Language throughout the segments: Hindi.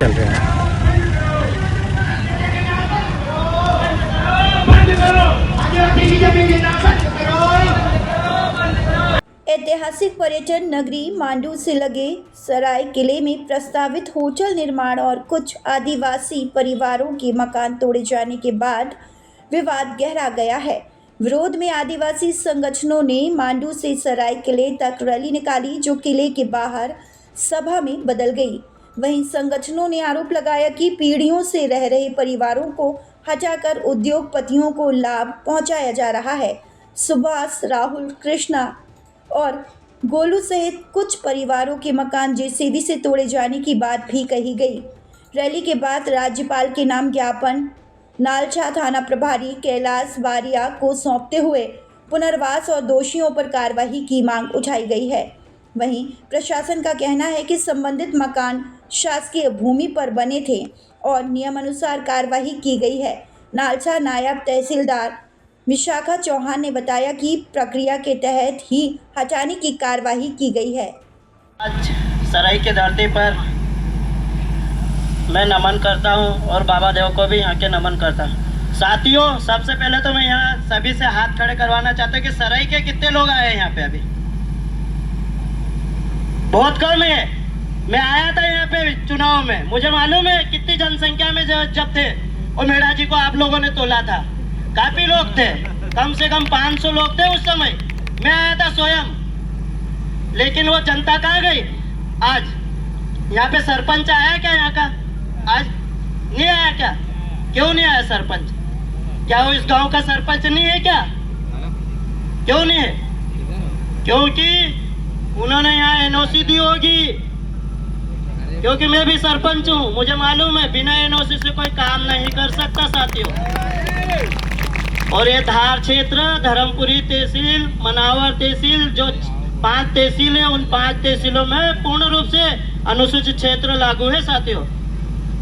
चल रहे हैं। ऐतिहासिक पर्यटन नगरी मांडू से लगे सराय किले में प्रस्तावित होटल निर्माण और कुछ आदिवासी परिवारों के मकान तोड़े जाने के बाद विवाद गहरा गया है। विरोध में आदिवासी संगठनों ने मांडू से सराय किले तक रैली निकाली, जो किले के बाहर सभा में बदल गई। वहीं संगठनों ने आरोप लगाया कि पीढ़ियों से रह रहे परिवारों को हटाकर उद्योगपतियों को लाभ पहुंचाया जा रहा है। सुभाष, राहुल, कृष्णा और गोलू सहित कुछ परिवारों के मकान जेसीबी से तोड़े जाने की बात भी कही गई। रैली के बाद राज्यपाल के नाम ज्ञापन नालछा थाना प्रभारी कैलाश बारिया को सौंपते हुए पुनर्वास और दोषियों पर कार्रवाई की मांग उठाई गई है। वहीं प्रशासन का कहना है कि संबंधित मकान शासकीय भूमि पर बने थे और नियमानुसार कार्रवाई की गई है। नालछा नायब तहसीलदार विशाखा चौहान ने बताया कि प्रक्रिया के तहत ही हटाने की कार्रवाई की गई है। आज सराय के धरती पर मैं नमन करता हूं और बाबा देव को भी यहाँ के नमन करता हूं। साथियों, सबसे पहले तो मैं यहाँ सभी से हाथ खड़े करवाना चाहता हूँ कि सराय के कितने लोग आए हैं यहाँ पे। अभी बहुत कम है। मैं आया था यहाँ पे चुनाव में, मुझे मालूम है कितनी जनसंख्या में जब थे और मेढ़ा जी को आप लोगों ने तोला था। काफी लोग थे, कम से कम 500 लोग थे उस समय। मैं आया था स्वयं, लेकिन वो जनता कहाँ गई? आज यहाँ पे सरपंच आया क्या यहाँ का? आज नहीं आया क्या? क्यों नहीं आया सरपंच? क्या वो इस गांव का सरपंच नहीं है क्या? क्यों नहीं है? क्योंकि उन्होंने यहाँ एनओसी दी होगी, क्योंकि मैं भी सरपंच हूँ, मुझे मालूम है बिना एनओसी से कोई काम नहीं कर सकता साथियों। और ये धार क्षेत्र, धर्मपुरी तहसील, मनावर तहसील, जो 5 तहसील है, उन 5 तहसीलों में पूर्ण रूप से अनुसूचित क्षेत्र लागू है साथियों।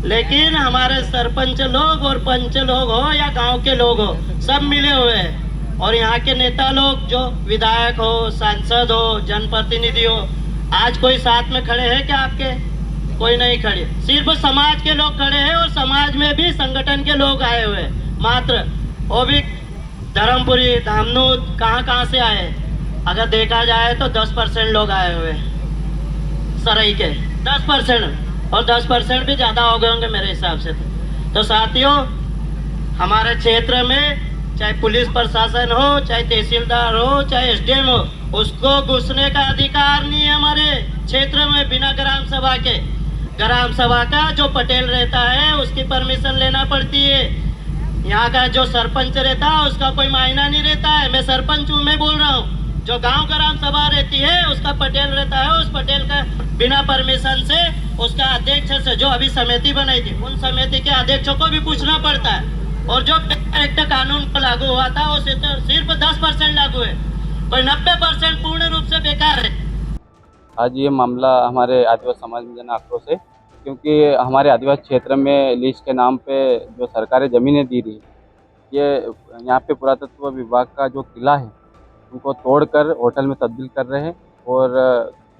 लेकिन हमारे सरपंच लोग और पंच लोग हो या गांव के लोग हो, सब मिले हुए हैं। और यहाँ के नेता लोग, जो विधायक हो, सांसद हो, जनप्रतिनिधि हो, आज कोई साथ में खड़े हैं क्या आपके? कोई नहीं खड़े, सिर्फ समाज के लोग खड़े हैं। और समाज में भी संगठन के लोग आए हुए मात्र, वो भी धर्मपुरी, धामनूत, कहाँ से आए? अगर देखा जाए तो 10% लोग आए हुए सराय के, 10%, और 10% भी ज़्यादा हो गए होंगे मेरे हिसाब से। तो साथियों, हमारे क्षेत्र में चाहे पुलिस प्रशासन हो, चाहे तहसीलदार हो, चाहे एसडीएम हो, उसको घुसने का अधिकार नहीं है हमारे क्षेत्र में बिना ग्राम सभा के। ग्राम सभा का जो पटेल रहता है उसकी परमिशन लेना पड़ती है। यहाँ का जो सरपंच रहता है उसका कोई मायना नहीं रहता है। मैं सरपंच हूँ, मैं बोल रहा हूँ। जो गांव ग्राम सभा रहती है उसका पटेल रहता है, उस पटेल का बिना परमिशन से उसका अध्यक्ष से, जो अभी समिति बनाई थी, उन समिति के अध्यक्षों को भी पूछना पड़ता है। और जो एक्ट कानून पर लागू हुआ था वो सिर्फ 10% लागू है, कोई 90% पूर्ण रूप से बेकार है। आज ये मामला हमारे आदिवासी समाज में जन आक्रोश है, क्योंकि हमारे आदिवासी क्षेत्र में लीज के नाम पे जो सरकारी ज़मीनें दी रही, ये यहाँ पे पुरातत्व विभाग का जो किला है उनको तोड़कर होटल में तब्दील कर रहे हैं। और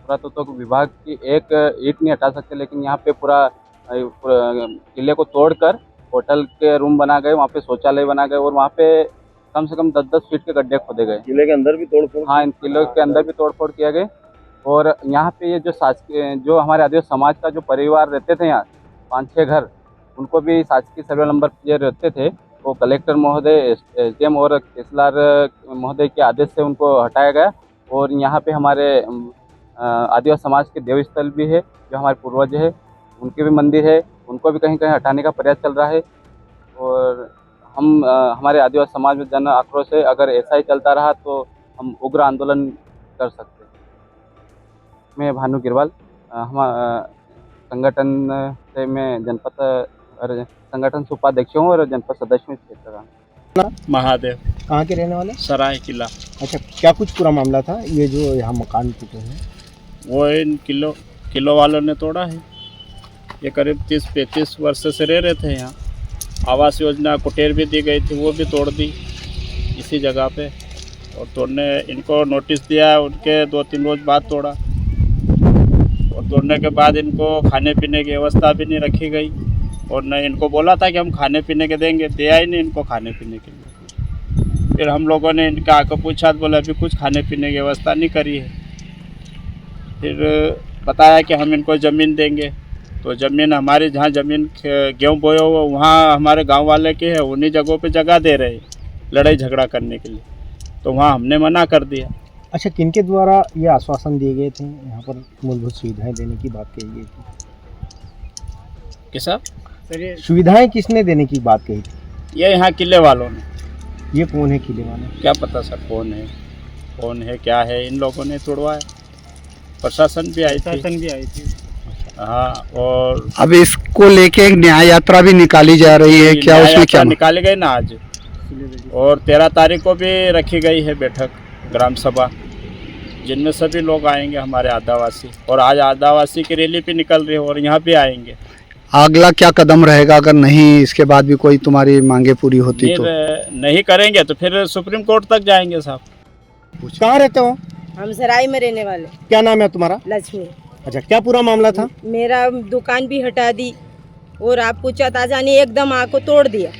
पुरातत्व विभाग की एक ईंट नहीं हटा सकते, लेकिन यहाँ पे पूरा किले को तोड़कर होटल के रूम बना गए, वहाँ पे शौचालय बना गए और वहाँ पे कम से कम 10-10 फीट के गड्ढे खोदे गए। किले के अंदर भी तोड़फोड़? हाँ, इन किलों के अंदर भी तोड़फोड़ किया गया। और यहाँ पे ये जो हमारे आदिवासी समाज का जो परिवार रहते थे यहाँ 5-6 घर, उनको भी शासकीय सर्वे नंबर जो रहते थे वो कलेक्टर महोदय, एसडीएम और तहसीलदार महोदय के आदेश से उनको हटाया गया। और यहाँ पे हमारे आदिवासी समाज के देवस्थल भी है, जो हमारे पूर्वज है, उनके भी मंदिर है, उनको भी कहीं कहीं हटाने का प्रयास चल रहा है। और हम हमारे आदिवासी समाज में जन आक्रोश है, अगर ऐसा ही चलता रहा तो हम उग्र आंदोलन कर सकते हैं। मैं भानु गिरवाल, हम संगठन से मैं जनपद संगठन से उपाध्यक्ष हूँ और जनपद सदस्य में क्षेत्र का। महादेव। कहाँ के रहने वाले? सराय किला। अच्छा, क्या कुछ पूरा मामला था ये जो यहाँ मकान टूटे हैं? वो इन किलो वालों ने तोड़ा है। ये करीब 30-35 वर्ष से रह रहे थे यहाँ। आवास योजना कुटेर भी दी गई थी, वो भी तोड़ दी इसी जगह पे। और तोड़ने इनको नोटिस दिया, उनके 2-3 रोज बाद तोड़ा। और तोड़ने के बाद इनको खाने पीने की व्यवस्था भी नहीं रखी गई, और न इनको बोला था कि हम खाने पीने के देंगे, दिया ही नहीं इनको खाने पीने के लिए। फिर हम लोगों ने इनका आकर पूछा तो बोला अभी कुछ खाने पीने की व्यवस्था नहीं करी है। फिर बताया कि हम इनको ज़मीन देंगे, तो ज़मीन हमारी जहाँ ज़मीन गेहूँ बोया हुआ वहाँ हमारे गांव वाले की है, उन्हीं जगहों पे जगह दे रहे लड़ाई झगड़ा करने के लिए, तो वहाँ हमने मना कर दिया। अच्छा, किनके द्वारा ये आश्वासन दिए गए थे, यहाँ पर मूलभूत सुविधाएं देने की बात कही गई थी? कैसा? सुविधाएं किसने देने की बात कही थी? ये यहाँ किले वालों ने। ये कौन है किले वाले? क्या पता सर कौन है क्या है, इन लोगों ने तोड़वाया। प्रशासन भी आई थी। हाँ, और अब इसको लेके एक न्याय यात्रा भी निकाली जा रही है, क्या उसमें क्या निकाली गई ना आज, और 13 तारीख को भी रखी गई है बैठक ग्राम सभा, जिनमें सभी लोग आएंगे हमारे आदिवासी, और आज आदिवासी की रैली भी निकल रही है और यहाँ भी आएंगे। अगला क्या कदम रहेगा अगर नहीं इसके बाद भी कोई तुम्हारी मांगे पूरी होती तो? नहीं करेंगे तो फिर सुप्रीम कोर्ट तक जाएंगे साहब। कहाँ रहते हो? हम सराय में रहने वाले। क्या नाम है तुम्हारा? लक्ष्मी। अच्छा, क्या पूरा मामला था? मेरा दुकान भी हटा दी और आप पूछा ताजा ने एकदम आग को तोड़ दिया।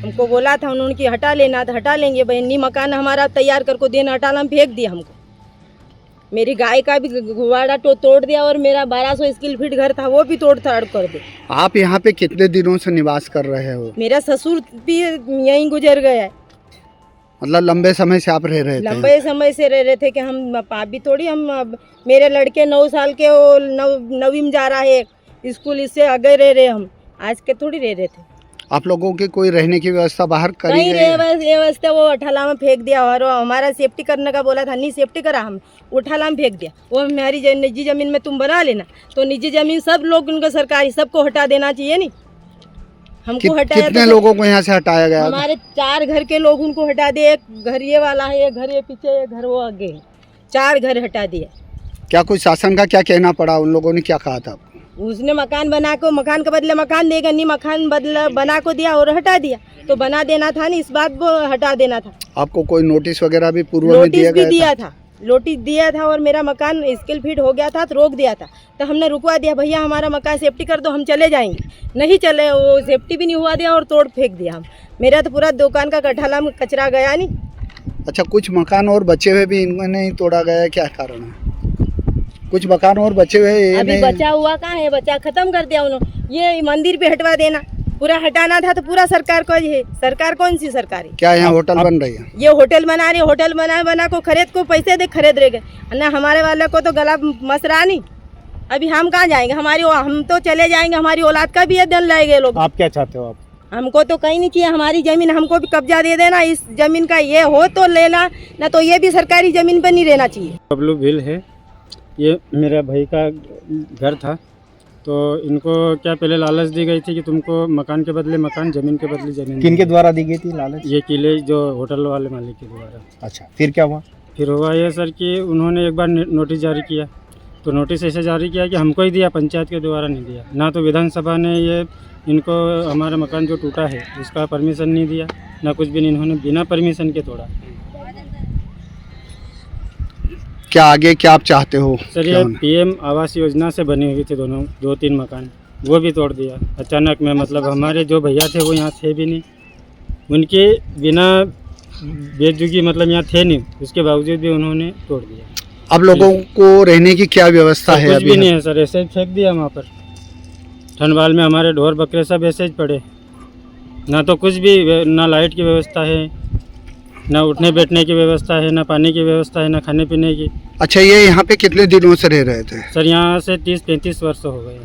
हमको बोला था उन्होंने कि हटा लेना, तो हटा लेंगे बहनी, मकान हमारा तैयार करके देना, हटाना फेंक दिया हमको। मेरी गाय का भी गुवाड़ा तोड़ दिया और मेरा 1200 स्क्वायर फीट घर था वो भी तोड़ ताड़ कर दे। आप यहाँ पे कितने दिनों से निवास कर रहे हो? मेरा ससुर भी यहीं गुजर गया है। मतलब लंबे समय से आप रह रहे थे? लंबे समय से रह रहे थे कि हम पाप भी थोड़ी, हम मेरे लड़के 9 साल के वो 9वीं में जा रहा है स्कूल, इससे आगे रह रहे हम, आज के थोड़ी रह रहे थे। आप लोगों की कोई रहने की व्यवस्था बाहर करी नहीं गई? व्यवस्था वो अठाला में फेंक दिया, और हमारा सेफ्टी करने का बोला था, नहीं सेफ्टी करा, हम उठाला में फेंक दिया। वो हमारी निजी जमीन में तुम बना लेना, तो निजी जमीन सब लोग उनको सरकारी सबको हटा देना चाहिए नहीं, हमको हटाया। कितने लोगों को यहाँ से हटाया गया? हमारे 4 घर के लोग उनको हटा दिए, एक घर ये वाला है, एक घर ये पीछे, एक घर वो आगे है, 4 घर हटा दिए। क्या कुछ शासन का क्या कहना पड़ा? उन लोगों ने क्या कहा था? उसने मकान बना को, मकान के बदले मकान देगा, नहीं मकान बदला बना को दिया और हटा दिया, तो बना देना था नहीं, इस बात को हटा देना था। आपको कोई नोटिस वगैरह भी पूर्व में दिया गया? दिया था, नोटिस दिया था, और मेरा मकान स्केल फीट हो गया था तो रोक दिया था, तो हमने रुकवा दिया, भैया हमारा मकान सेफ्टी कर दो, हम चले जाएंगे। नहीं चले, वो सेफ्टी भी नहीं हुआ दिया और तोड़ फेंक दिया हम। मेरा तो पूरा दुकान का गठाला में कचरा गया नहीं। अच्छा, कुछ मकान और बचे हुए भी इनको नहीं तोड़ा गया, क्या कारण है? कुछ मकान और बचे हुए अभी बचा हुआ कहाँ है, बचा खत्म कर दिया उन्होंने। ये मंदिर पे हटवा देना, पूरा हटाना था तो पूरा सरकार को है। सरकार कौन सी सरकार है? क्या यहाँ होटल बन रही है? ये होटल बना रही है, होटल बना को खरीद को पैसे दे खरीद रहे गए ना, हमारे वाले को तो गला मसरा नहीं। अभी हम कहाँ जाएंगे, हम तो चले जाएंगे, हमारी औलाद का भी ये दिन लाएंगे लोग। आप क्या चाहते हो? आप हमको तो कहीं नहीं चाहिए, हमारी जमीन हमको भी कब्जा दे देना, इस जमीन का ये हो तो लेना, ना तो ये भी सरकारी जमीन पर नहीं रहना चाहिए। बबलू भील है, ये मेरा भाई का घर था, तो इनको क्या पहले लालच दी गई थी कि तुमको मकान के बदले मकान, जमीन के बदले जमीन। किनके द्वारा दी गई थी लालच? ये किले जो होटल वाले मालिक के द्वारा। अच्छा, फिर क्या हुआ? फिर हुआ ये सर कि उन्होंने एक बार नोटिस जारी किया, तो नोटिस ऐसे जारी किया कि हमको ही दिया, पंचायत के द्वारा नहीं दिया। ना तो विधानसभा ने ये इनको हमारा मकान जो टूटा है उसका परमिशन नहीं दिया, ना कुछ भी नहीं, इन्होंने बिना परमिशन के तोड़ा। क्या आगे क्या आप चाहते हो? सर ये पीएम आवास योजना से बनी हुई थी 2-3 मकान, वो भी तोड़ दिया अचानक में। मतलब हमारे जो भैया थे वो यहाँ थे भी नहीं, उनके बिना बेजुगी मतलब यहाँ थे नहीं, उसके बावजूद भी उन्होंने तोड़ दिया। अब लोगों को रहने की क्या व्यवस्था है? कुछ भी नहीं है सर, ऐसे ही फेंक दिया वहाँ पर। ठंडवाल में हमारे ढोर बकरे सब ऐसे ही पड़े, ना तो कुछ भी, ना लाइट की व्यवस्था है, ना उठने बैठने की व्यवस्था है, ना पानी की व्यवस्था है, ना खाने पीने की। अच्छा, ये यहाँ पे कितने दिनों से रह रहे थे? सर यहाँ से 30-35 वर्ष हो गए।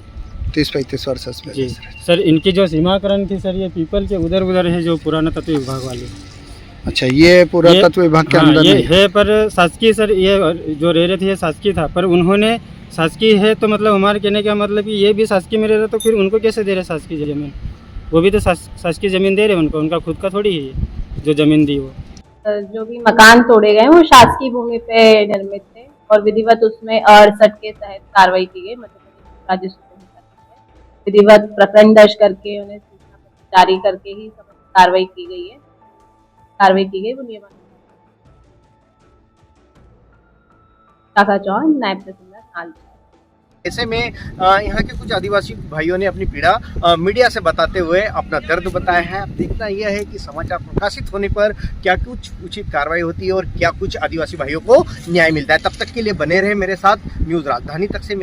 30-35 वर्ष से? जी सर, इनकी जो सीमाकरण थी सर, ये पीपल के उधर है जो पुराना तत्व विभाग वाली। अच्छा, ये पूरा तत्व विभाग के अंदर ये नहीं है, पर शासकीय सर, ये जो रह रहे थे ये शासकीय था, पर उन्होंने शासकीय है तो मतलब हमारे कहने का मतलब कि ये भी शासकीय में रह रहे, तो फिर उनको कैसे दे रहे शासकीय ज़मीन? वो भी तो शासकीय ज़मीन दे रहे उनको, उनका खुद का थोड़ी है जो ज़मीन दी वो। जो भी मकान तोड़े गए वो शासकीय भूमि पे निर्मित थे और विधिवत उसमें 68 के तहत कार्रवाई की गई। मध्य प्रदेश राजस्व विधिवत प्रकरण दर्ज करके उन्हें सूचना पत्र जारी करके ही कार्रवाई की गई है। वो नियमानुसार। काका चौहान, नायब तहसीलदार। ऐसे में यहाँ के कुछ आदिवासी भाइयों ने अपनी पीड़ा मीडिया से बताते हुए अपना दर्द बताया है। अब देखना यह है कि समाचार प्रकाशित होने पर क्या कुछ उचित कार्रवाई होती है और क्या कुछ आदिवासी भाइयों को न्याय मिलता है। तब तक के लिए बने रहे मेरे साथ। न्यूज़ राजधानी तक से